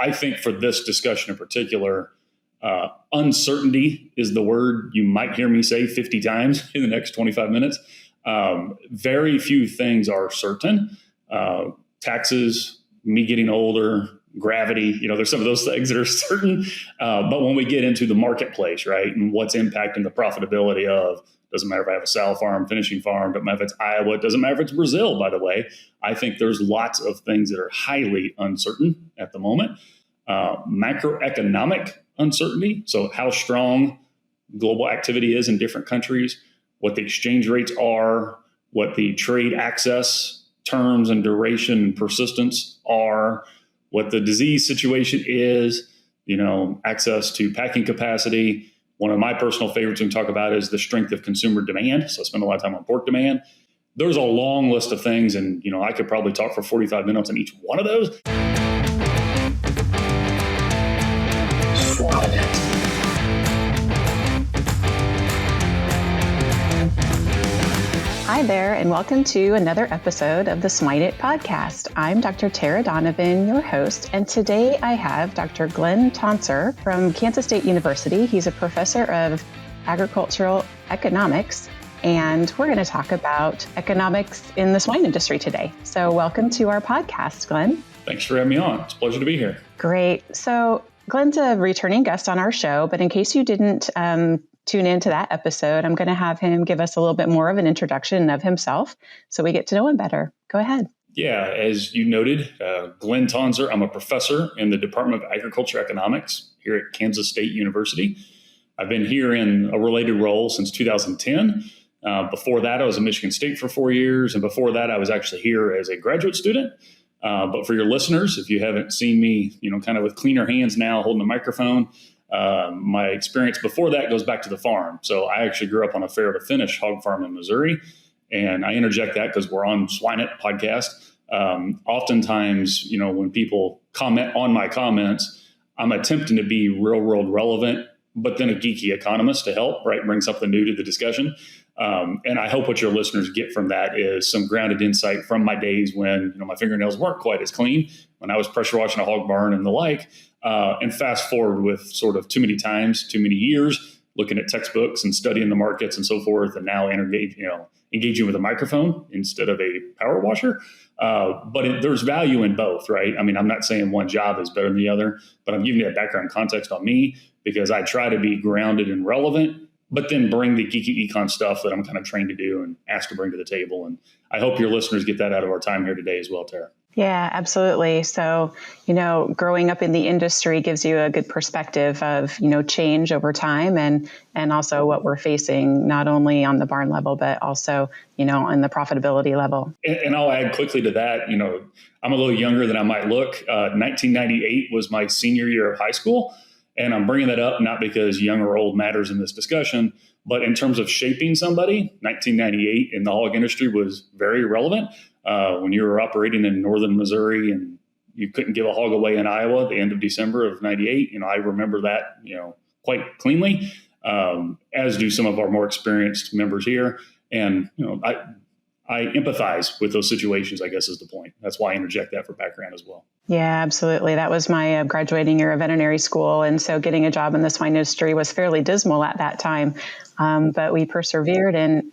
I think for this discussion in particular, uncertainty is the word you might hear me say 50 times in the next 25 minutes. Very few things are certain. Taxes, me getting older, gravity, there's some of those things that are certain. But when we get into the marketplace, right, and what's impacting the profitability of, doesn't matter if I have a sow farm, finishing farm, doesn't matter if it's Iowa, it doesn't matter if it's Brazil, by the way. I think there's lots of things that are highly uncertain at the moment. Macroeconomic uncertainty, so how strong global activity is in different countries, what the exchange rates are, what the trade access terms and duration and persistence are, what the disease situation is, access to packing capacity. One of my personal favorites we talk about is the strength of consumer demand. So I spend a lot of time on pork demand. There's a long list of things, and I could probably talk for 45 minutes on each one of those. Hi there, and welcome to another episode of the Swine podcast. I'm Dr. Tara Donovan, your host, and today I have Dr. Glynn Tonsor from Kansas State University. He's a professor of agricultural economics, and we're going to talk about economics in the swine industry today. So welcome to our podcast, Glynn. Thanks for having me on. It's a pleasure to be here. Great. So Glenn's a returning guest on our show, but in case you didn't tune into that episode, I'm going to have him give us a little bit more of an introduction of himself so we get to know him better. Go ahead. Yeah, as you noted, Glynn Tonsor, I'm a professor in the Department of Agriculture Economics here at Kansas State University. I've been here in a related role since 2010. Before that, I was at Michigan State for 4 years. And before that, I was actually here as a graduate student. But for your listeners, if you haven't seen me, kind of with cleaner hands now holding a microphone, my experience before that goes back to the farm. So I actually grew up on a fair to finish hog farm in Missouri. And I interject that because we're on Swine podcast. Oftentimes, when people comment on my comments, I'm attempting to be real world relevant, but then a geeky economist to help, right? Bring something new to the discussion. And I hope what your listeners get from that is some grounded insight from my days when, my fingernails weren't quite as clean, when I was pressure washing a hog barn and the like. And fast forward with sort of too many times, too many years, looking at textbooks and studying the markets and so forth, and now engaging with a microphone instead of a power washer. But there's value in both, right? I mean, I'm not saying one job is better than the other, but I'm giving you a background context on me because I try to be grounded and relevant, but then bring the geeky econ stuff that I'm kind of trained to do and asked to bring to the table. And I hope your listeners get that out of our time here today as well, Tara. Yeah, absolutely. So, growing up in the industry gives you a good perspective of, change over time and also what we're facing, not only on the barn level, but also, on the profitability level. And I'll add quickly to that, I'm a little younger than I might look. 1998 was my senior year of high school. And I'm bringing that up not because young or old matters in this discussion, but in terms of shaping somebody, 1998 in the hog industry was very relevant. When you were operating in northern Missouri and you couldn't give a hog away in Iowa at the end of December of 98, I remember that, quite cleanly, as do some of our more experienced members here. And, I empathize with those situations, I guess is the point. That's why I interject that for background as well. Yeah, absolutely. That was my graduating year of veterinary school. And so getting a job in the swine industry was fairly dismal at that time. But we persevered and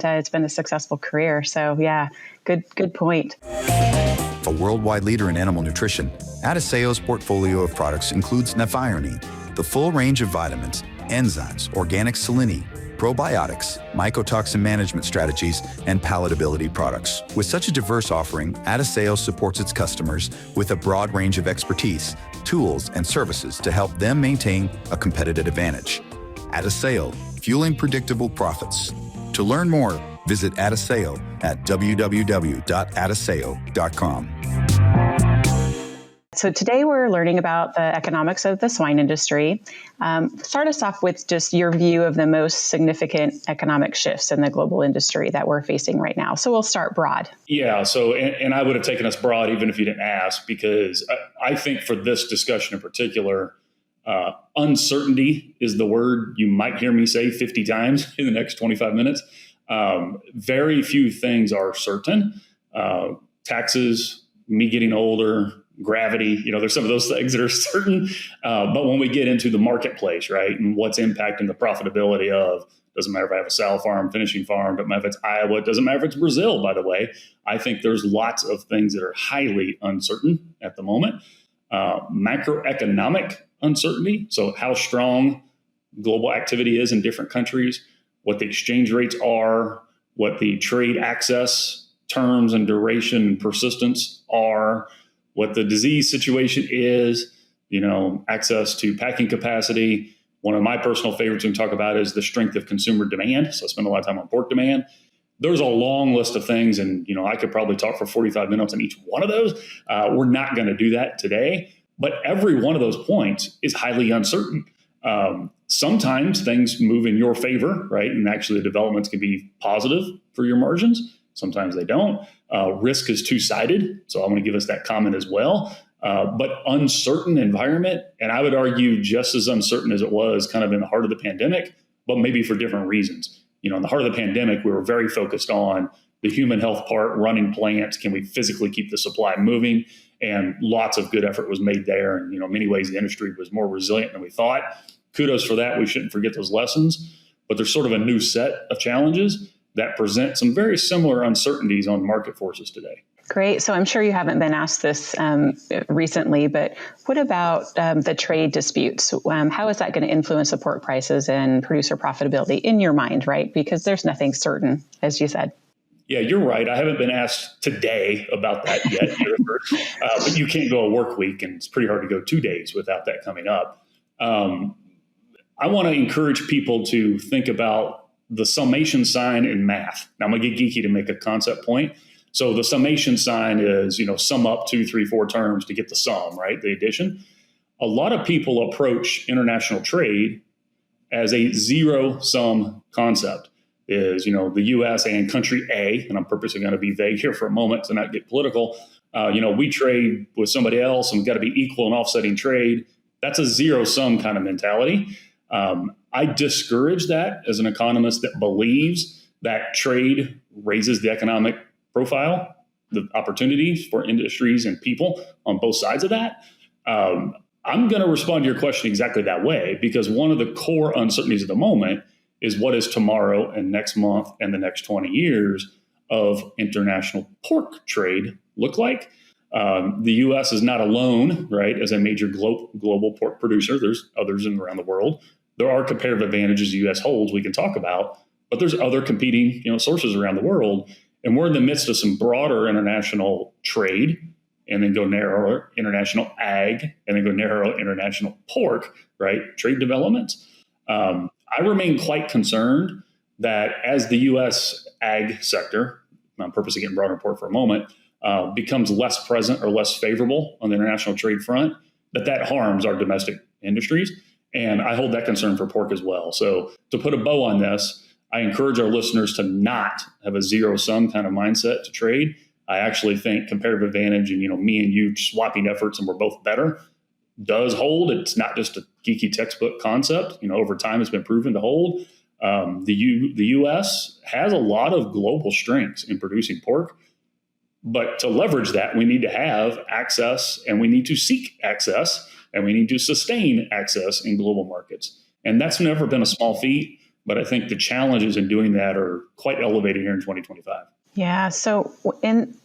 it's been a successful career. So yeah, good point. A worldwide leader in animal nutrition, Adaseo's portfolio of products includes nephionine, the full range of vitamins, enzymes, organic selenium, probiotics, mycotoxin management strategies, and palatability products. With such a diverse offering, Adaseo supports its customers with a broad range of expertise, tools, and services to help them maintain a competitive advantage. Adaseo, fueling predictable profits. To learn more, visit Adaseo at www.adaseo.com. So today we're learning about the economics of the swine industry. Start us off with just your view of the most significant economic shifts in the global industry that we're facing right now. So we'll start broad. Yeah. So, and I would have taken us broad even if you didn't ask, because I think for this discussion in particular, uncertainty is the word you might hear me say 50 times in the next 25 minutes. Very few things are certain. Taxes, me getting older, gravity. There's some of those things that are certain. But when we get into the marketplace, right, and what's impacting the profitability of, doesn't matter if I have a sow farm, finishing farm, doesn't matter if it's Iowa, doesn't matter if it's Brazil, by the way. I think there's lots of things that are highly uncertain at the moment. Macroeconomic uncertainty, so how strong global activity is in different countries, what the exchange rates are, what the trade access terms and duration and persistence are, what the disease situation is, access to packing capacity. One of my personal favorites we talk about is the strength of consumer demand. So I spend a lot of time on pork demand. There's a long list of things, and I could probably talk for 45 minutes on each one of those. We're not going to do that today, but every one of those points is highly uncertain. Sometimes things move in your favor, right? And actually the developments can be positive for your margins. Sometimes they don't. Risk is two-sided, so I'm going to give us that comment as well. But uncertain environment, and I would argue just as uncertain as it was kind of in the heart of the pandemic, but maybe for different reasons. In the heart of the pandemic, we were very focused on the human health part, running plants. Can we physically keep the supply moving? And lots of good effort was made there. And, in many ways, the industry was more resilient than we thought. Kudos for that. We shouldn't forget those lessons. But there's sort of a new set of challenges that present some very similar uncertainties on market forces today. Great. So I'm sure you haven't been asked this recently, but what about the trade disputes? How is that going to influence the pork prices and producer profitability in your mind, right? Because there's nothing certain, as you said. Yeah, you're right. I haven't been asked today about that yet. But you can't go a work week, and it's pretty hard to go 2 days without that coming up. I want to encourage people to think about the summation sign in math. Now, I'm going to get geeky to make a concept point. So the summation sign is, sum up 2, 3, 4 terms to get the sum, right? The addition. A lot of people approach international trade as a zero sum concept. Is, the U.S. and country A, and I'm purposely going to be vague here for a moment to not get political. We trade with somebody else and we've got to be equal and offsetting trade. That's a zero sum kind of mentality. I discourage that as an economist that believes that trade raises the economic profile, the opportunities for industries and people on both sides of that. I'm going to respond to your question exactly that way, because one of the core uncertainties at the moment is what is tomorrow and next month and the next 20 years of international pork trade look like. The U.S. is not alone, right, as a major global pork producer. There's others around the world. There are comparative advantages the U.S. holds we can talk about, but there's other competing sources around the world. And we're in the midst of some broader international trade, and then go narrower international ag, and then go narrower international pork, right? Trade developments. I remain quite concerned that as the U.S. ag sector, I'm purposely getting broader pork for a moment, becomes less present or less favorable on the international trade front, that harms our domestic industries. And I hold that concern for pork as well. So to put a bow on this, I encourage our listeners to not have a zero sum kind of mindset to trade. I actually think comparative advantage and, me and you swapping efforts and we're both better does hold. It's not just a geeky textbook concept. Over time it's been proven to hold. The U.S. has a lot of global strengths in producing pork, but to leverage that, we need to have access, and we need to seek access, and we need to sustain access in global markets. And that's never been a small feat. But I think the challenges in doing that are quite elevated here in 2025. Yeah. So in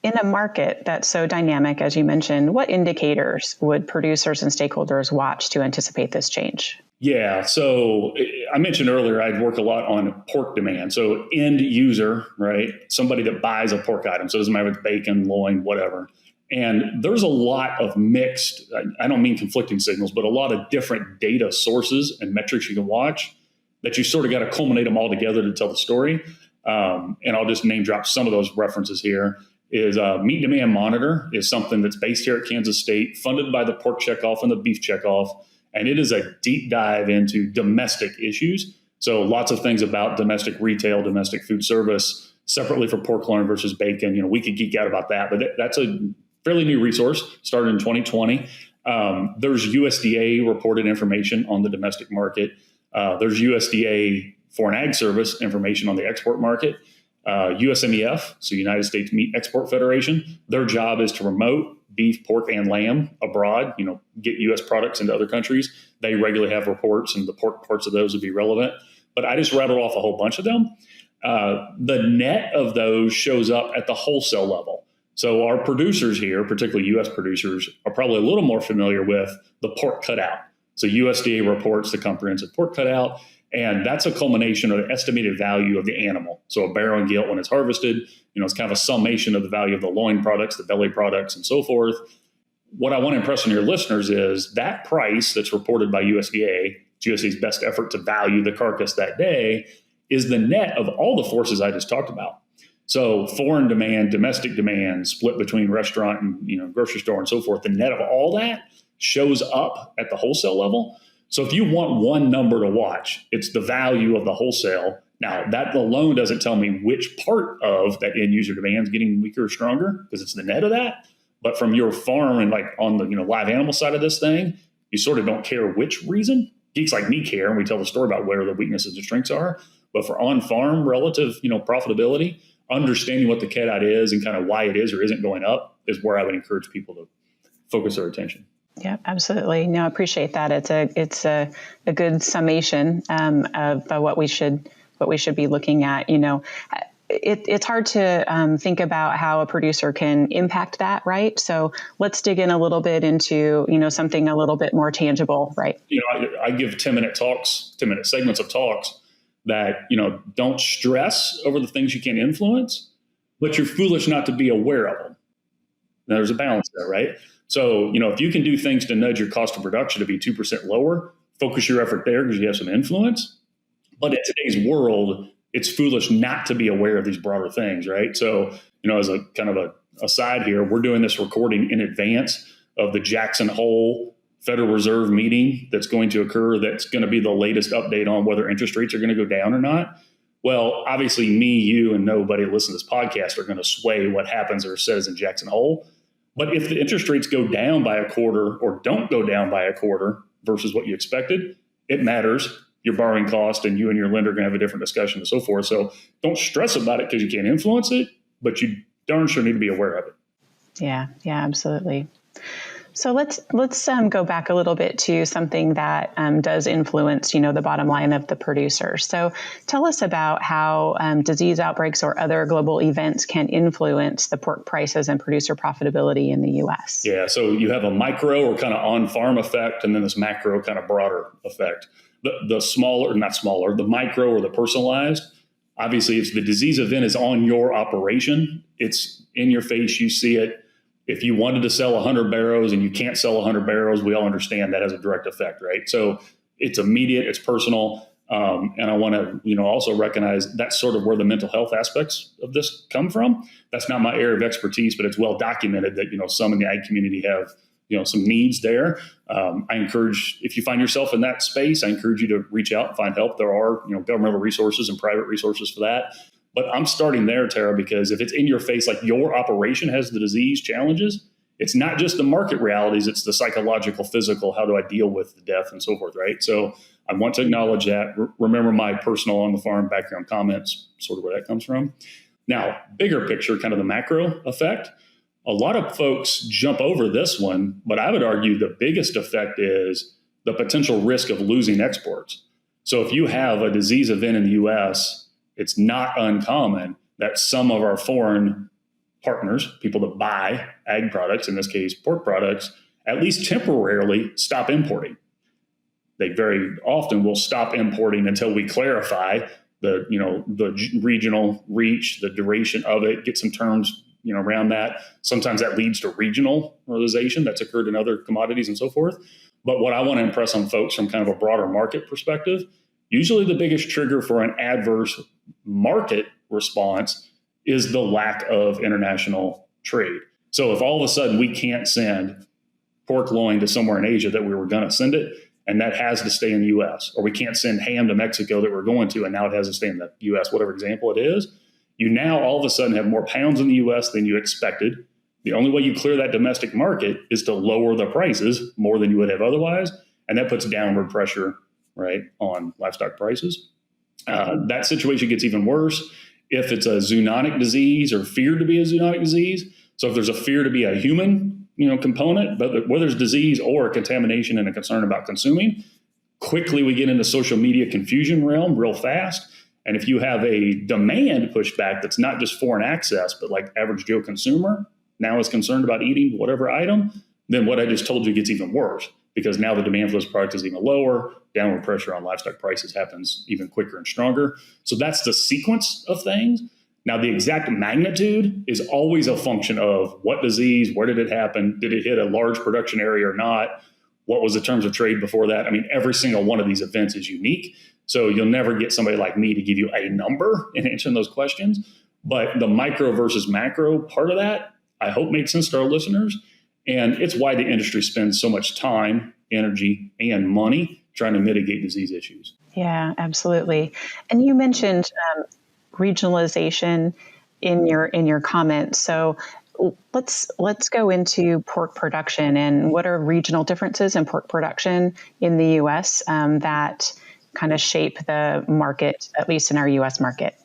a market that's so dynamic, as you mentioned, what indicators would producers and stakeholders watch to anticipate this change? Yeah. So I mentioned earlier, I'd work a lot on pork demand. So end user, right? Somebody that buys a pork item. So it doesn't matter if it's bacon, loin, whatever. And there's a lot of mixed, I don't mean conflicting signals, but a lot of different data sources and metrics you can watch that you sort of got to culminate them all together to tell the story. And I'll just name drop some of those references here. Is Meat Demand Monitor is something that's based here at Kansas State, funded by the pork checkoff and the beef checkoff. And it is a deep dive into domestic issues. So lots of things about domestic retail, domestic food service, separately for pork loin versus bacon. We could geek out about that, but that's a fairly new resource, started in 2020. There's USDA reported information on the domestic market. There's USDA Foreign Ag Service information on the export market. USMEF, so United States Meat Export Federation, their job is to promote beef, pork, and lamb abroad, get U.S. products into other countries, they regularly have reports, and the pork parts of those would be relevant. But I just rattled off a whole bunch of them. The net of those shows up at the wholesale level. So our producers here, particularly U.S. producers, are probably a little more familiar with the pork cutout. So USDA reports the comprehensive pork cutout, and that's a culmination of the estimated value of the animal. So a barrel and gilt when it's harvested, it's kind of a summation of the value of the loin products, the belly products, and so forth. What I want to impress on your listeners is that price that's reported by USDA, USDA's best effort to value the carcass that day, is the net of all the forces I just talked about. So foreign demand, domestic demand, split between restaurant and grocery store and so forth, the net of all that shows up at the wholesale level. So if you want one number to watch, it's the value of the wholesale. Now, that alone doesn't tell me which part of that end user demand is getting weaker or stronger, because it's the net of that. But from your farm and like on the live animal side of this thing, you sort of don't care which reason. Geeks like me care, and we tell the story about where the weaknesses and strengths are. But for on-farm relative, profitability, understanding what the cutout is and kind of why it is or isn't going up is where I would encourage people to focus their attention. Yeah, absolutely. No, I appreciate that. It's a good summation of what we should be looking at. It's hard to think about how a producer can impact that, right? So let's dig in a little bit into something a little bit more tangible, right? I give 10-minute segments of talks that don't stress over the things you can't influence, but you're foolish not to be aware of them. Now, there's a balance there, right? So, if you can do things to nudge your cost of production to be 2% lower, focus your effort there because you have some influence. But in today's world, it's foolish not to be aware of these broader things, right? So, as a kind of a aside here, we're doing this recording in advance of the Jackson Hole Federal Reserve meeting that's going to occur. That's going to be the latest update on whether interest rates are going to go down or not. Well, obviously, me, you, and nobody listening to this podcast are going to sway what happens or says in Jackson Hole. But if the interest rates go down by a quarter or don't go down by a quarter versus what you expected, it matters. Your borrowing cost and you and your lender are going to have a different discussion and so forth. So don't stress about it because you can't influence it, but you darn sure need to be aware of it. Yeah, absolutely. So let's go back a little bit to something that does influence, the bottom line of the producer. So tell us about how disease outbreaks or other global events can influence the pork prices and producer profitability in the U.S. Yeah, so you have a micro or kind of on-farm effect, and then this macro kind of broader effect. The micro or the personalized, obviously, if the disease event is on your operation, it's in your face, you see it. If you wanted to sell 100 barrows and you can't sell 100 barrows, we all understand that has a direct effect, right? So it's immediate, it's personal. And I want to, also recognize that's sort of where the mental health aspects of this come from. That's not my area of expertise, but it's well documented that, some in the ag community have, some needs there. I encourage, if you find yourself in that space, I encourage you to reach out and find help. There are, governmental resources and private resources for that. But I'm starting there, Tara, because if it's in your face, like your operation has the disease challenges, it's not just the market realities, it's the psychological, physical, how do I deal with the death and so forth, right? So I want to acknowledge that. Remember my personal on the farm background comments, sort of where that comes from. Now, bigger picture, kind of the macro effect. A lot of folks jump over this one, but I would argue the biggest effect is the potential risk of losing exports. So if you have a disease event in the U.S., it's not uncommon that some of our foreign partners, people that buy ag products, in this case pork products, at least temporarily stop importing. They very often will stop importing until we clarify the regional reach, the duration of it, get some terms around that. Sometimes that leads to regionalization that's occurred in other commodities and so forth. But what I want to impress on folks from kind of a broader market perspective, usually the biggest trigger for an adverse market response is the lack of international trade. So if all of a sudden we can't send pork loin to somewhere in Asia that we were going to send it, and that has to stay in the U.S., or we can't send ham to Mexico that we're going to, and now it has to stay in the U.S., whatever example it is, you now all of a sudden have more pounds in the U.S. than you expected. The only way you clear that domestic market is to lower the prices more than you would have otherwise, and that puts downward pressure, right, on livestock prices. That situation gets even worse if it's a zoonotic disease or feared to be a zoonotic disease. So if there's a fear to be a human component, but whether it's disease or contamination and a concern about consuming, quickly we get into social media confusion realm real fast. And if you have a demand pushback that's not just foreign access, but like average Joe consumer now is concerned about eating whatever item, then what I just told you gets even worse, because now the demand for those products is even lower. Downward pressure on livestock prices happens even quicker and stronger. So that's the sequence of things. Now, the exact magnitude is always a function of what disease, where did it happen? Did it hit a large production area or not? What was the terms of trade before that? I mean, every single one of these events is unique. So you'll never get somebody like me to give you a number in answering those questions. But the micro versus macro part of that, I hope made sense to our listeners. And it's why the industry spends so much time, energy, and money trying to mitigate disease issues. Yeah, absolutely. And you mentioned regionalization in your comments. So let's go into pork production and what are regional differences in pork production in the U.S. That kind of shape the market, at least in our U.S. market.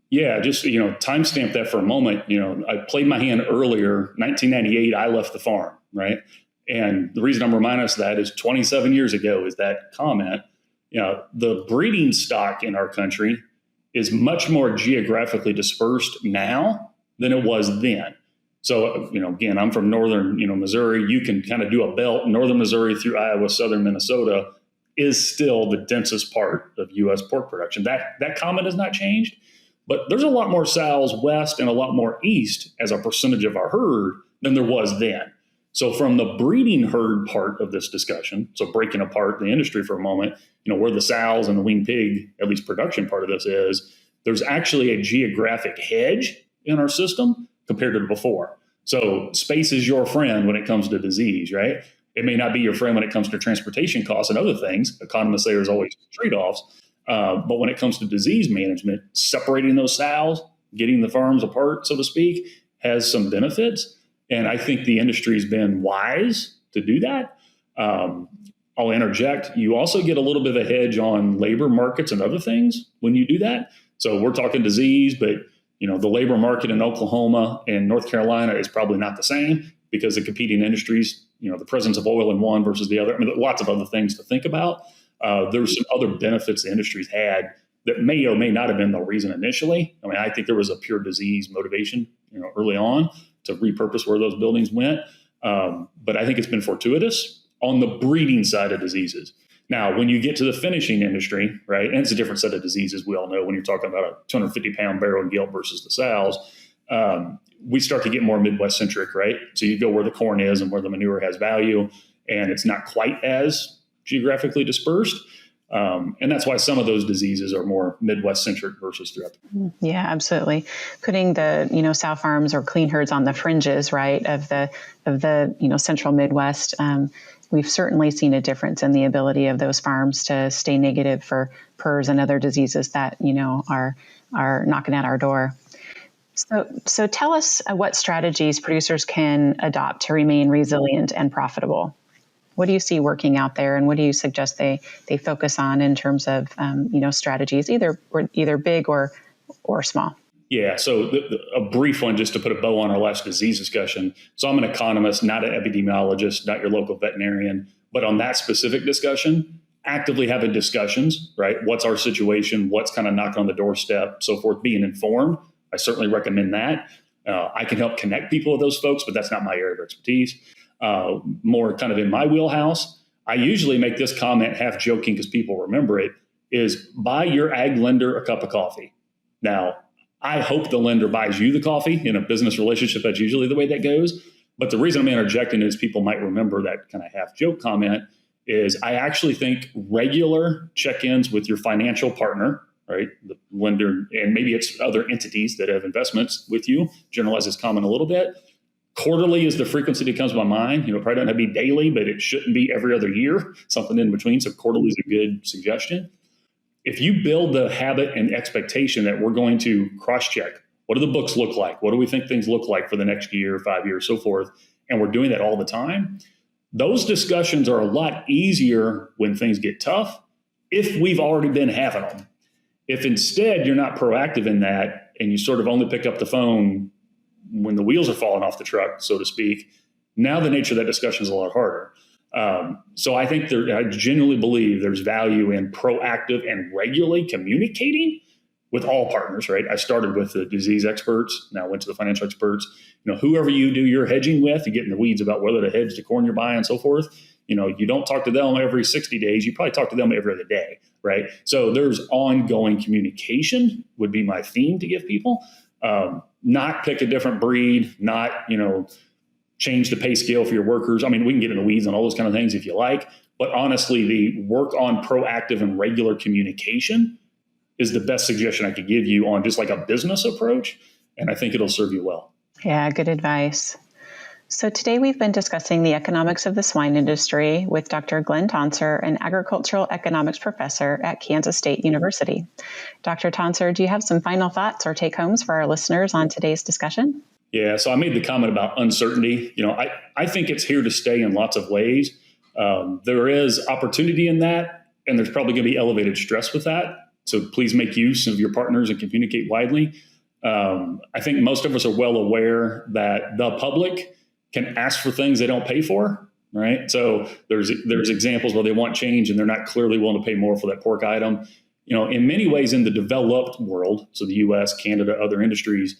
Yeah, just, timestamp that for a moment. I played my hand earlier, 1998, I left the farm, right? And the reason I'm reminding us of that is 27 years ago is that comment. The breeding stock in our country is much more geographically dispersed now than it was then. So, again, I'm from northern, Missouri. You can kind of do a belt. Northern Missouri through Iowa, southern Minnesota is still the densest part of U.S. pork production. That comment has not changed, but there's a lot more sows west and a lot more east as a percentage of our herd than there was then. So from the breeding herd part of this discussion, so breaking apart the industry for a moment, where the sows and the weaned pig, at least production part of this is, there's actually a geographic hedge in our system compared to before. So space is your friend when it comes to disease, right? It may not be your friend when it comes to transportation costs and other things. Economists say there's always trade-offs. But when it comes to disease management, separating those sows, getting the farms apart, so to speak, has some benefits. And I think the industry's been wise to do that. I'll interject. You also get a little bit of a hedge on labor markets and other things when you do that. So we're talking disease, but the labor market in Oklahoma and North Carolina is probably not the same because the competing industries, the presence of oil in one versus the other. I mean, lots of other things to think about. There's some other benefits the industry's had that may or may not have been the reason initially. I mean, I think there was a pure disease motivation, early on to repurpose where those buildings went. But I think it's been fortuitous on the breeding side of diseases. Now, when you get to the finishing industry, right, and it's a different set of diseases, we all know when you're talking about a 250-pound barrel and gilt versus the sows, we start to get more Midwest-centric, right? So you go where the corn is and where the manure has value, and it's not quite as geographically dispersed. And that's why some of those diseases are more Midwest-centric versus throughout. Yeah, absolutely. Putting the, sow farms or clean herds on the fringes, right, of the central Midwest, we've certainly seen a difference in the ability of those farms to stay negative for PRRS and other diseases that, are knocking at our door. So tell us what strategies producers can adopt to remain resilient and profitable. What do you see working out there, and what do you suggest they focus on in terms of strategies, either big or small? Yeah, so a brief one just to put a bow on our last disease discussion. So I'm an economist, not an epidemiologist, not your local veterinarian, but on that specific discussion, actively having discussions, right? What's our situation? What's kind of knocking on the doorstep, so forth, being informed. I certainly recommend that. I can help connect people with those folks, but that's not my area of expertise. More kind of in my wheelhouse, I usually make this comment half joking because people remember it, is buy your ag lender a cup of coffee. Now, I hope the lender buys you the coffee. In a business relationship, that's usually the way that goes. But the reason I'm interjecting is people might remember that kind of half joke comment is I actually think regular check-ins with your financial partner, right, the lender, and maybe it's other entities that have investments with you, generalize this comment a little bit. Quarterly is the frequency that comes to my mind. Probably don't have to be daily, but it shouldn't be every other year, something in between. So quarterly is a good suggestion. If you build the habit and expectation that we're going to cross-check, what do the books look like? What do we think things look like for the next year, 5 years, so forth? And we're doing that all the time. Those discussions are a lot easier when things get tough if we've already been having them. If instead you're not proactive in that and you sort of only pick up the phone when the wheels are falling off the truck, so to speak, Now the nature of that discussion is a lot harder. So I think I genuinely believe there's value in proactive and regularly communicating with all partners, right? I started with the disease experts, now went to the financial experts. Whoever you do your hedging with, you get in the weeds about whether to hedge the corn you're buying and so forth. You don't talk to them every 60 days. You probably talk to them every other day, right? So there's ongoing communication would be my theme to give people. Not pick a different breed, not, change the pay scale for your workers. I mean, we can get in the weeds on all those kind of things if you like, but honestly, the work on proactive and regular communication is the best suggestion I could give you on just like a business approach. And I think it'll serve you well. Yeah, good advice. So today we've been discussing the economics of the swine industry with Dr. Glynn Tonsor, an agricultural economics professor at Kansas State University. Dr. Tonsor, do you have some final thoughts or take-homes for our listeners on today's discussion? Yeah, so I made the comment about uncertainty. I think it's here to stay in lots of ways. There is opportunity in that, and there's probably going to be elevated stress with that. So please make use of your partners and communicate widely. I think most of us are well aware that the public can ask for things they don't pay for, right? So there's examples where they want change and they're not clearly willing to pay more for that pork item. In many ways in the developed world, so the US, Canada, other industries,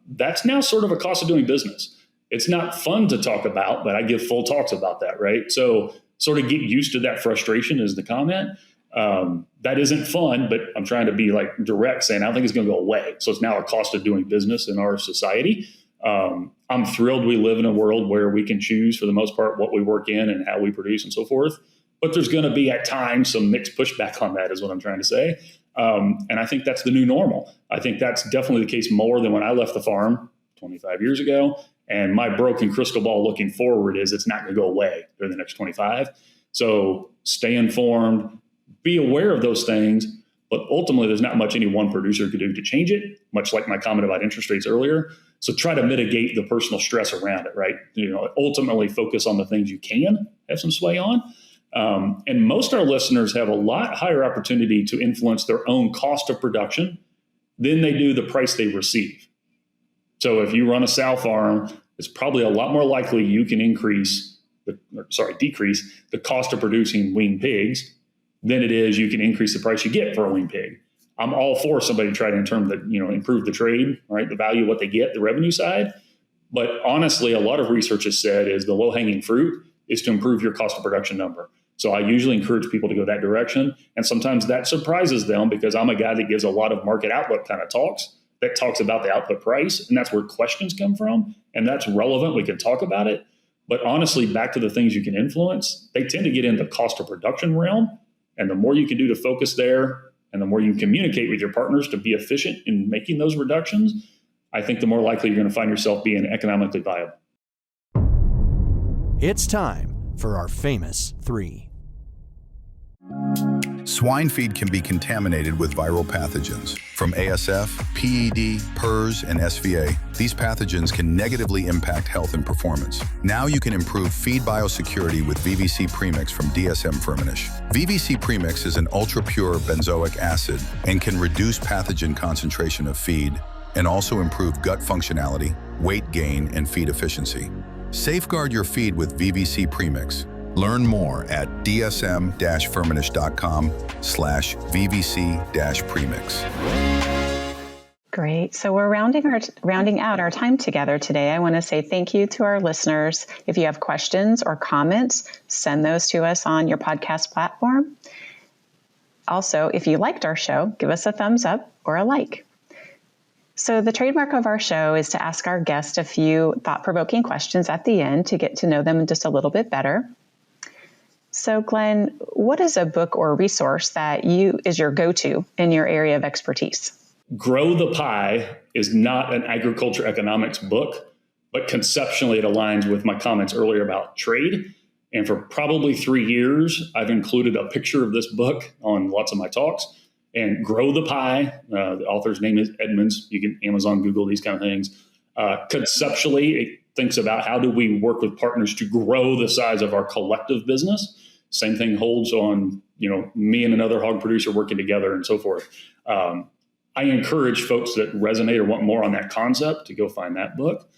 that's now sort of a cost of doing business. It's not fun to talk about, but I give full talks about that, right? So sort of get used to that frustration is the comment. That isn't fun, but I'm trying to be like direct saying I don't think it's going to go away. So it's now a cost of doing business in our society. I'm thrilled we live in a world where we can choose for the most part what we work in and how we produce and so forth. But there's going to be at times some mixed pushback on that is what I'm trying to say. And I think that's the new normal. I think that's definitely the case more than when I left the farm 25 years ago. And my broken crystal ball looking forward is it's not going to go away during the next 25. So stay informed, be aware of those things. But ultimately, there's not much any one producer could do to change it, much like my comment about interest rates earlier. So try to mitigate the personal stress around it, right? Ultimately focus on the things you can have some sway on. And most of our listeners have a lot higher opportunity to influence their own cost of production than they do the price they receive. So if you run a sow farm, it's probably a lot more likely you can decrease the cost of producing weaned pigs than it is you can increase the price you get for a weaned pig. I'm all for somebody trying to improve the trade, right? The value of what they get, the revenue side. But honestly, a lot of research has said is the low-hanging fruit is to improve your cost of production number. So I usually encourage people to go that direction. And sometimes that surprises them because I'm a guy that gives a lot of market outlook kind of talks that talks about the output price. And that's where questions come from. And that's relevant. We can talk about it. But honestly, back to the things you can influence, they tend to get in the cost of production realm. And the more you can do to focus there, and the more you communicate with your partners to be efficient in making those reductions, I think the more likely you're going to find yourself being economically viable. It's time for our famous three. Swine feed can be contaminated with viral pathogens. From ASF, PED, PRRS, and SVA, these pathogens can negatively impact health and performance. Now you can improve feed biosecurity with VVC Premix from DSM Firmenich. VVC Premix is an ultra-pure benzoic acid and can reduce pathogen concentration of feed and also improve gut functionality, weight gain, and feed efficiency. Safeguard your feed with VVC Premix. Learn more at dsm-firmenich.com/VVC-premix. Great. So we're rounding out our time together today. I want to say thank you to our listeners. If you have questions or comments, send those to us on your podcast platform. Also, if you liked our show, give us a thumbs up or a like. So the trademark of our show is to ask our guest a few thought-provoking questions at the end to get to know them just a little bit better. So Glynn, what is a book or resource that is your go-to in your area of expertise? Grow the Pie is not an agriculture economics book, but conceptually it aligns with my comments earlier about trade. And for probably 3 years, I've included a picture of this book on lots of my talks. And Grow the Pie, the author's name is Edmonds. You can Amazon, Google, these kind of things. Conceptually, it thinks about how do we work with partners to grow the size of our collective business. Same thing holds on, me and another hog producer working together and so forth. I encourage folks that resonate or want more on that concept to go find that book.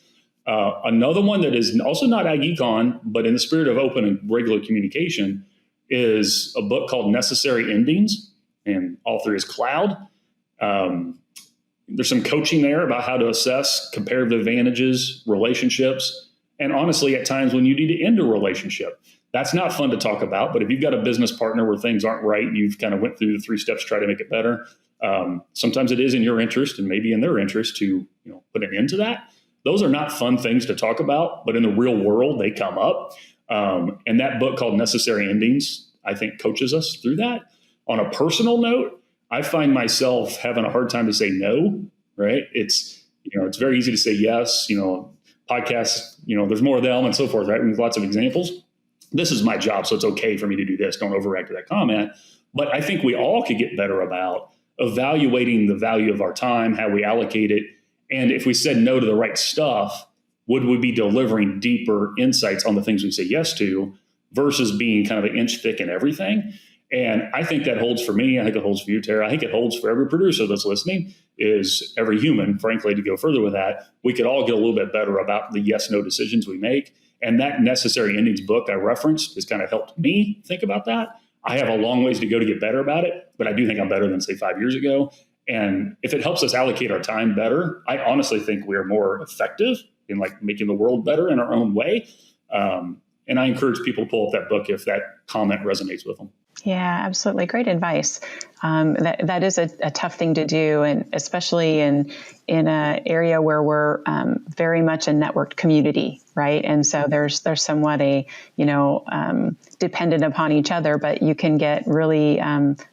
Another one that is also not ag econ, but in the spirit of open and regular communication, is a book called Necessary Endings, and author is Cloud. There's some coaching there about how to assess comparative advantages, relationships, and honestly, at times when you need to end a relationship. That's not fun to talk about, but if you've got a business partner where things aren't right, you've kind of went through the 3 steps to try to make it better. Sometimes it is in your interest and maybe in their interest to put an end to that. Those are not fun things to talk about, but in the real world, they come up. And that book called Necessary Endings, I think, coaches us through that. On a personal note, I find myself having a hard time to say no, right? It's very easy to say yes, podcasts, there's more of them and so forth, right? There's lots of examples. This is my job, so it's okay for me to do this. Don't overreact to that comment. But I think we all could get better about evaluating the value of our time, how we allocate it. And if we said no to the right stuff, would we be delivering deeper insights on the things we say yes to versus being kind of an inch thick in everything? And I think that holds for me. I think it holds for you, Tara. I think it holds for every producer that's listening, is every human, frankly, to go further with that. We could all get a little bit better about the yes-no decisions we make. And that Necessary Endings book I referenced has kind of helped me think about that. I have a long ways to go to get better about it, but I do think I'm better than, say, 5 years ago. And if it helps us allocate our time better, I honestly think we are more effective in making the world better in our own way. And I encourage people to pull up that book if that comment resonates with them. Yeah, absolutely. Great advice. That is a tough thing to do, and especially in an area where we're very much a networked community, right? And so there's somewhat a dependent upon each other, but you can get really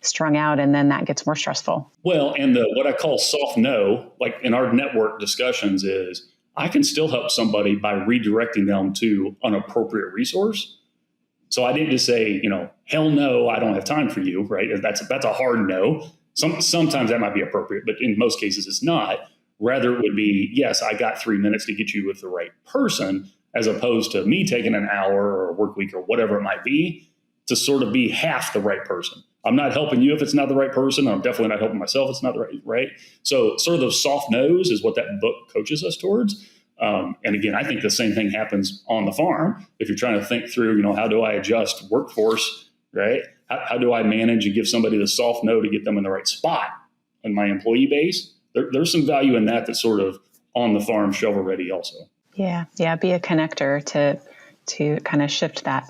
strung out, and then that gets more stressful. Well, and what I call soft no, like in our network discussions, is I can still help somebody by redirecting them to an appropriate resource. So I didn't just say, hell no, I don't have time for you, right? That's a hard no. Sometimes that might be appropriate, but in most cases it's not. Rather, it would be, yes, I got 3 minutes to get you with the right person, as opposed to me taking an hour or a work week or whatever it might be to sort of be half the right person. I'm not helping you if it's not the right person. I'm definitely not helping myself if it's not the right. So sort of those soft no's is what that book coaches us towards. And again, I think the same thing happens on the farm. If you're trying to think through, how do I adjust workforce, right? How do I manage and give somebody the soft no to get them in the right spot in my employee base? There's some value in that that's sort of on the farm shovel ready also. Yeah. Be a connector to kind of shift that.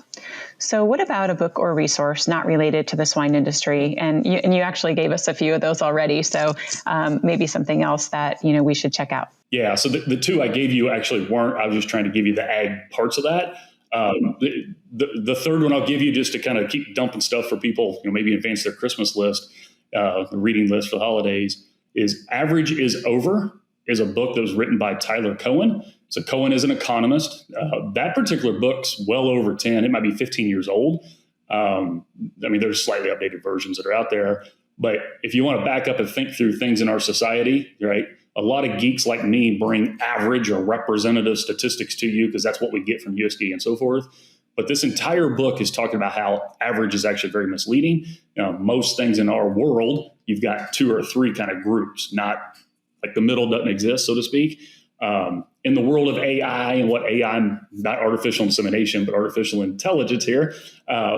So what about a book or resource not related to the swine industry? And you actually gave us a few of those already. So maybe something else that, we should check out. Yeah. So the 2 I gave you actually weren't. I was just trying to give you the ag parts of that. The third one I'll give you, just to kind of keep dumping stuff for people, maybe advance their Christmas list, the reading list for the holidays, is Average is Over, is a book that was written by Tyler Cohen. So Cohen is an economist. That particular book's well over 10. It might be 15 years old. There's slightly updated versions that are out there. But if you want to back up and think through things in our society, right? A lot of geeks like me bring average or representative statistics to you because that's what we get from USDA and so forth. But this entire book is talking about how average is actually very misleading. Most things in our world, you've got 2 or 3 kind of groups, not like the middle doesn't exist, so to speak. In the world of AI and what AI, not artificial insemination, but artificial intelligence here,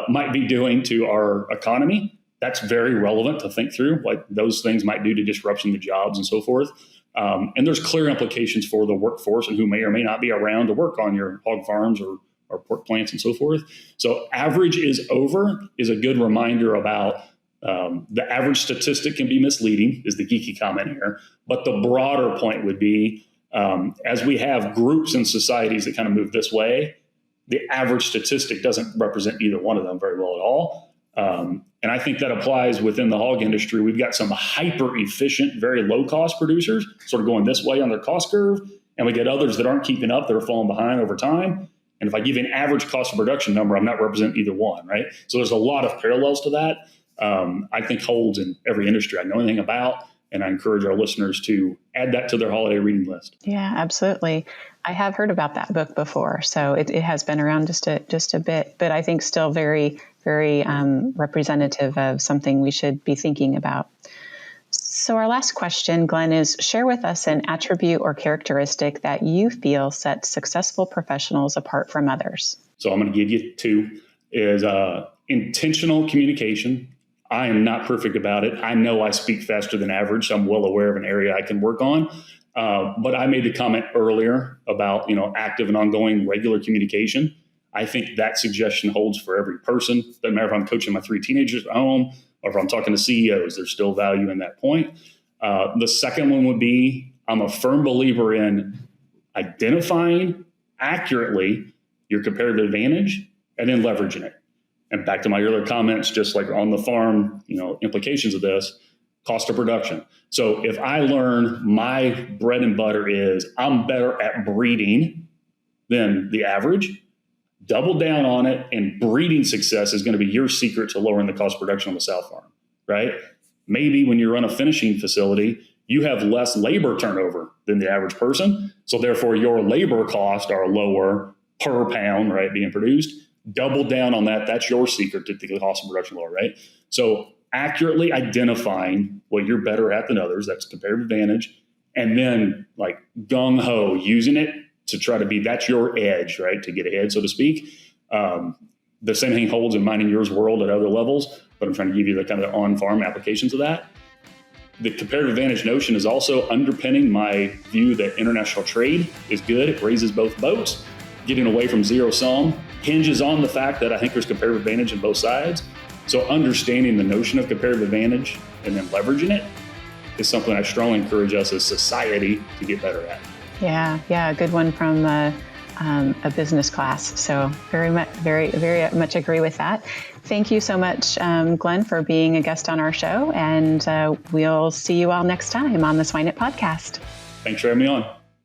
might be doing to our economy, that's very relevant to think through, what those things might do to disruption to jobs and so forth. And there's clear implications for the workforce and who may or may not be around to work on your hog farms or pork plants and so forth. So Average is Over is a good reminder about the average statistic can be misleading, is the geeky comment here. But the broader point would be, as we have groups and societies that kind of move this way, the average statistic doesn't represent either one of them very well at all. And I think that applies within the hog industry. We've got some hyper efficient, very low cost producers sort of going this way on their cost curve. And we get others that aren't keeping up, that are falling behind over time. And if I give you an average cost of production number, I'm not representing either one, right? So there's a lot of parallels to that. I think holds in every industry I know anything about. And I encourage our listeners to add that to their holiday reading list. Yeah, absolutely. I have heard about that book before, so it has been around just a bit, but I think still very, very representative of something we should be thinking about. So our last question, Glynn, is share with us an attribute or characteristic that you feel sets successful professionals apart from others. So I'm going to give you two, is intentional communication. I am not perfect about it. I know I speak faster than average, so I'm well aware of an area I can work on. But I made the comment earlier about, active and ongoing regular communication. I think that suggestion holds for every person. Doesn't matter if I'm coaching my 3 teenagers at home or if I'm talking to CEOs, there's still value in that point. The second one would be, I'm a firm believer in identifying accurately your comparative advantage and then leveraging it. And back to my earlier comments, just like on the farm, implications of this, cost of production. So if I learn my bread and butter is I'm better at breeding than the average, double down on it, and breeding success is going to be your secret to lowering the cost of production on the sow farm, right? Maybe when you run a finishing facility, you have less labor turnover than the average person. So therefore your labor costs are lower per pound, right, being produced. Double down on that. That's your secret to the cost of production lower, right? So accurately identifying what you're better at than others, that's comparative advantage. And then like gung-ho using it to try to be, that's your edge, right, to get ahead, so to speak. The same thing holds in mine and yours world at other levels, but I'm trying to give you the kind of on-farm applications of that. The comparative advantage notion is also underpinning my view that international trade is good. It raises both boats. Getting away from zero sum hinges on the fact that I think there's comparative advantage in both sides. So understanding the notion of comparative advantage and then leveraging it is something I strongly encourage us as society to get better at. Yeah, a good one from a business class. So very much agree with that. Thank you so much, Glynn, for being a guest on our show, and we'll see you all next time on the Swine It podcast. Thanks for having me on.